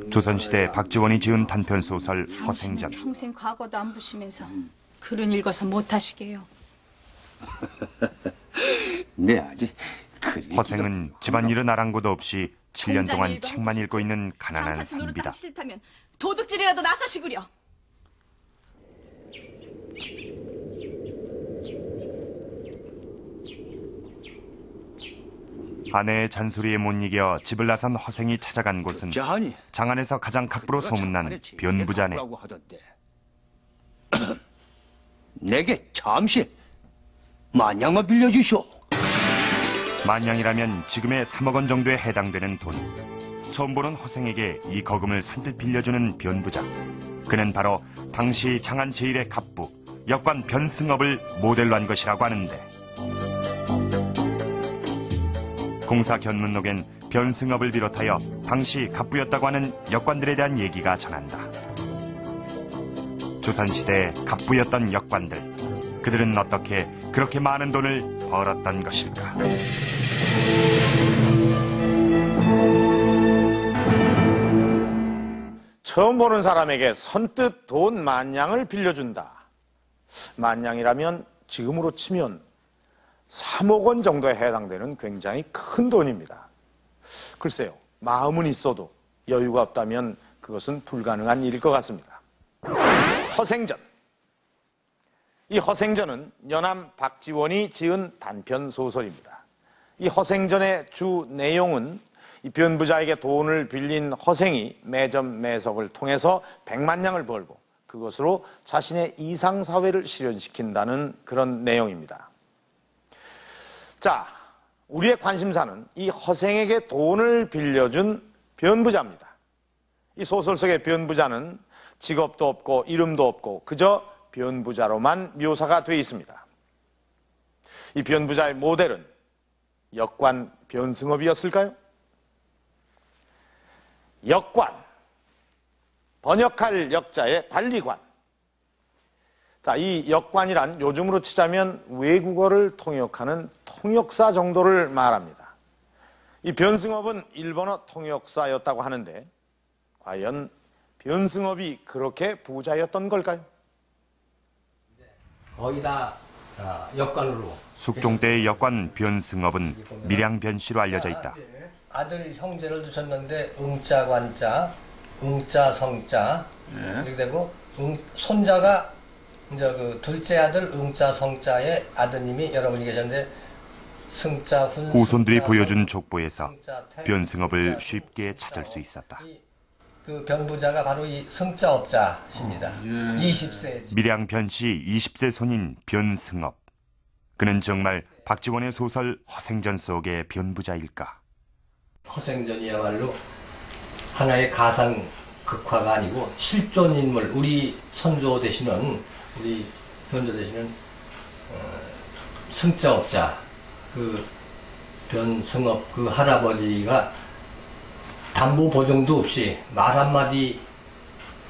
조선시대 박지원이 지은 단편소설 허생전. 평생 과거도 안 보시면서 글은 읽어서 못하시게요. 네, 아직 허생은 집안일은 아랑곳도 없이 7년 동안 책만 읽고 있는 가난한 선비다. 싫다면 도둑질이라도 나서시구려. 아내의 잔소리에 못 이겨 집을 나선 허생이 찾아간 곳은 장안에서 가장 갑부로 소문난 변부자네. 내게 잠시 만냥을 빌려주시오. 만냥이라면 지금의 3억 원 정도에 해당되는 돈. 처음 보는 허생에게 이 거금을 산뜻 빌려주는 변부자. 그는 바로 당시 장안 제1의 갑부, 역관 변승업을 모델로 한 것이라고 하는데, 공사 견문록엔 변승업을 비롯하여 당시 갑부였다고 하는 역관들에 대한 얘기가 전한다. 조선시대 갑부였던 역관들, 그들은 어떻게 그렇게 많은 돈을 벌었던 것일까? 처음 보는 사람에게 선뜻 돈 만냥을 빌려준다. 만냥이라면 지금으로 치면 3억 원 정도에 해당되는 굉장히 큰 돈입니다. 글쎄요, 마음은 있어도 여유가 없다면 그것은 불가능한 일일 것 같습니다. 허생전. 이 허생전은 연암 박지원이 지은 단편 소설입니다. 이 허생전의 주 내용은 이 변부자에게 돈을 빌린 허생이 매점 매석을 통해서 100만냥을 벌고 그것으로 자신의 이상사회를 실현시킨다는 그런 내용입니다. 자, 우리의 관심사는 이 허생에게 돈을 빌려준 변부자입니다. 이 소설 속의 변부자는 직업도 없고 이름도 없고 그저 변부자로만 묘사가 되어 있습니다. 이 변부자의 모델은 역관 변승업이었을까요? 역관, 번역할 역자의 관리관. 자, 이 역관이란 요즘으로 치자면 외국어를 통역하는 통역사 정도를 말합니다. 이 변승업은 일본어 통역사였다고 하는데 과연 변승업이 그렇게 부자였던 걸까요? 거의 다 역관으로. 숙종 때의 역관 변승업은 밀양변 씨로 알려져 있다. 아들 형제를 두셨는데 응자 관자, 응자 성자 이렇게 되고 손자가 이제 그 둘째 아들 응자 성자의 아드님이 여러분이 계셨는데 승자 훈. 후손들이 보여준 족보에서 변승업을 쉽게 찾을 수 있었다. 그 변부자가 바로 이 승자업자십니다. 20세. 밀양변 씨 20세 손인 변승업. 그는 정말 박지원의 소설 허생전 속의 변부자일까? 허생전이야말로 하나의 가상 극화가 아니고 실존 인물, 우리 선조 되시는, 우리 변조 되시는 승자업자, 그 변승업 그 할아버지가 담보 보증도 없이 말 한마디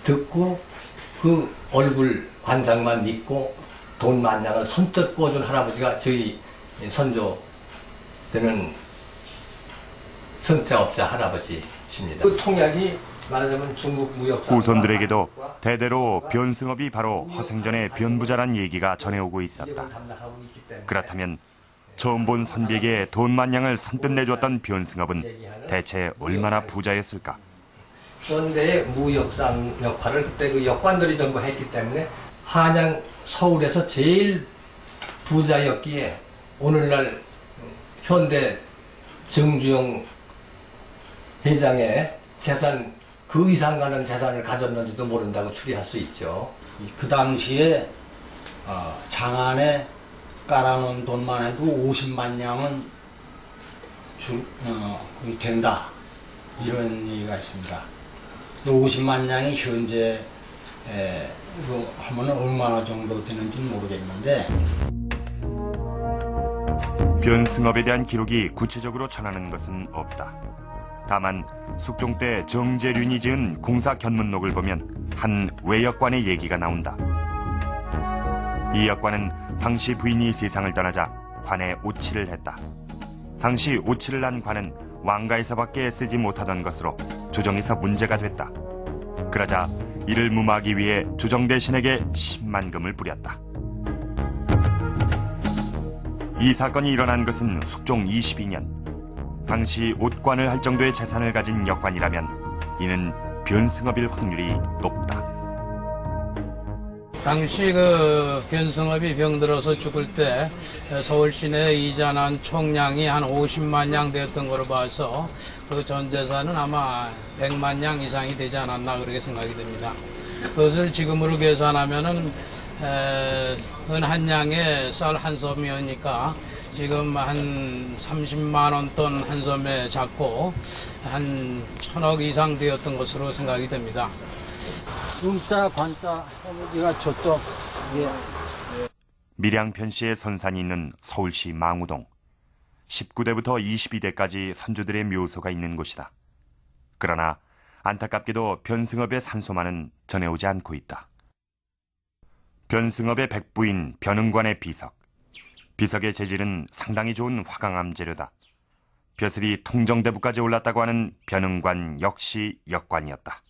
듣고 그 얼굴 관상만 믿고 돈 만냥을 선뜻 구워준 할아버지가 저희 선조 되는 승자업자 할아버지십니다. 그 통약이 말하자면 중국 무역사. 후손들에게도 대대로 변승업이 바로 허생전의 변부자란 얘기가 전해오고 있었다. 그렇다면 처음 본 선비에게 돈 만냥을 선뜻 내줬던 변승업은 대체 얼마나 부자였을까? 그런데 무역상 역할을 그때 그 역관들이 전부 했기 때문에 한양 서울에서 제일 부자였기에 오늘날 현대 정주영 회장의 재산 그 이상 가는 재산을 가졌는지도 모른다고 추리할 수 있죠. 그 당시에 장안에 깔아놓은 돈만 해도 50만냥은 된다, 이런 얘기가 있습니다. 50만냥이 현재 하면 얼마나 정도 되는지는 모르겠는데, 변승업에 대한 기록이 구체적으로 전하는 것은 없다. 다만 숙종 때 정재륜이 지은 공사 견문록을 보면 한 외역관의 얘기가 나온다. 이 역관은 당시 부인이 세상을 떠나자 관에 오치를 했다. 당시 오치를 한 관은 왕가에서밖에 쓰지 못하던 것으로 조정에서 문제가 됐다. 그러자 이를 무마하기 위해 조정 대신에게 10만 금을 뿌렸다. 이 사건이 일어난 것은 숙종 22년. 당시 옷관을 할 정도의 재산을 가진 역관이라면 이는 변승업일 확률이 높다. 당시 변승업이 병들어서 죽을 때 서울 시내에 이전한 총량이 한 50만 양 되었던 걸로 봐서 그 전 재산은 아마 100만 양 이상이 되지 않았나 그렇게 생각이 됩니다. 그것을 지금으로 계산하면은 은 한 양에 쌀 한 섬이니까 지금 한 30만 원 돈 한 섬에 잡고 한 1,000억 이상 되었던 것으로 생각이 됩니다. 음자, 관자, 여기가 저쪽, 이게. 밀양편 씨의 선산이 있는 서울시 망우동. 19대부터 22대까지 선조들의 묘소가 있는 곳이다. 그러나 안타깝게도 변승업의 산소만은 전해오지 않고 있다. 변승업의 백부인 변흥관의 비석. 비석의 재질은 상당히 좋은 화강암 재료다. 벼슬이 통정대부까지 올랐다고 하는 변흥관 역시 역관이었다.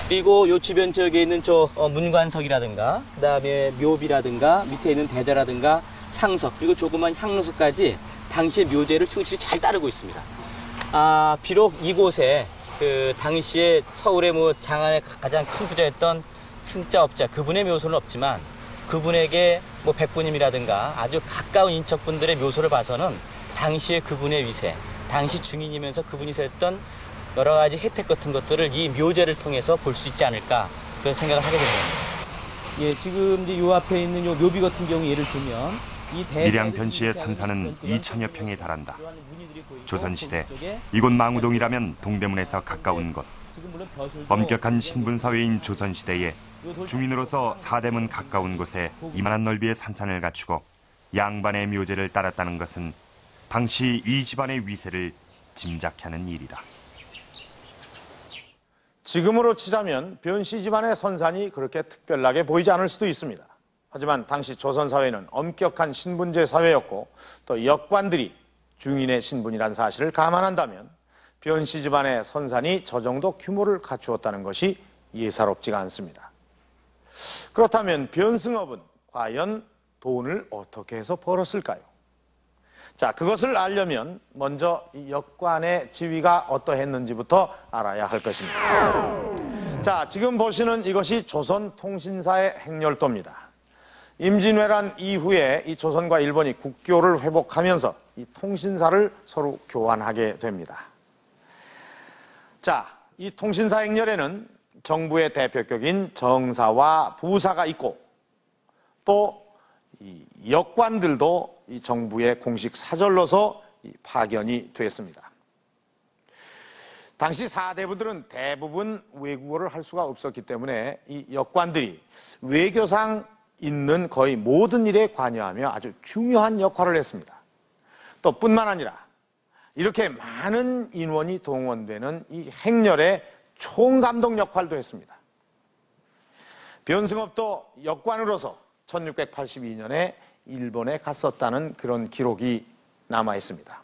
그리고 요 주변 지역에 있는 문관석이라든가 그다음에 묘비라든가 밑에 있는 대자라든가 상석 그리고 조그만 향로석까지 당시의 묘제를 충실히 잘 따르고 있습니다. 비록 이곳에 당시에 서울의 장안의 가장 큰 부자였던 승자업자 그분의 묘소는 없지만 그분에게 백부님이라든가 아주 가까운 인척분들의 묘소를 봐서는 당시의 그분의 위세, 당시 중인이면서 그분이 세웠던 여러 가지 혜택 같은 것들을 이 묘제를 통해서 볼 수 있지 않을까 그런 생각을 하게 되는 겁니다. 예, 지금 이제 요 앞에 있는 요 묘비 같은 경우 예를 들면 밀양편 씨의 산사는 2천여 평에 달한다. 조선시대 이곳 망우동이라면 동대문에서 가까운 곳. 엄격한 신분사회인 조선시대에 중인으로서 사대문 가까운 곳에 이만한 넓이의 산산을 갖추고 양반의 묘제를 따랐다는 것은 당시 이 집안의 위세를 짐작하는 일이다. 지금으로 치자면 변씨 집안의 선산이 그렇게 특별하게 보이지 않을 수도 있습니다. 하지만 당시 조선사회는 엄격한 신분제 사회였고 또 역관들이 중인의 신분이란 사실을 감안한다면 변씨 집안의 선산이 저 정도 규모를 갖추었다는 것이 예사롭지가 않습니다. 그렇다면 변승업은 과연 돈을 어떻게 해서 벌었을까요? 자, 그것을 알려면 먼저 이 역관의 지위가 어떠했는지부터 알아야 할 것입니다. 자, 지금 보시는 이것이 조선통신사의 행렬도입니다. 임진왜란 이후에 이 조선과 일본이 국교를 회복하면서 이 통신사를 서로 교환하게 됩니다. 자, 이 통신사 행렬에는 정부의 대표격인 정사와 부사가 있고 또 이 역관들도 이 정부의 공식 사절로서 파견이 됐습니다. 당시 사대부들은 대부분 외국어를 할 수가 없었기 때문에 이 역관들이 외교상 있는 거의 모든 일에 관여하며 아주 중요한 역할을 했습니다. 또 뿐만 아니라 이렇게 많은 인원이 동원되는 이 행렬의 총감독 역할도 했습니다. 변승업도 역관으로서 1682년에 일본에 갔었다는 그런 기록이 남아 있습니다.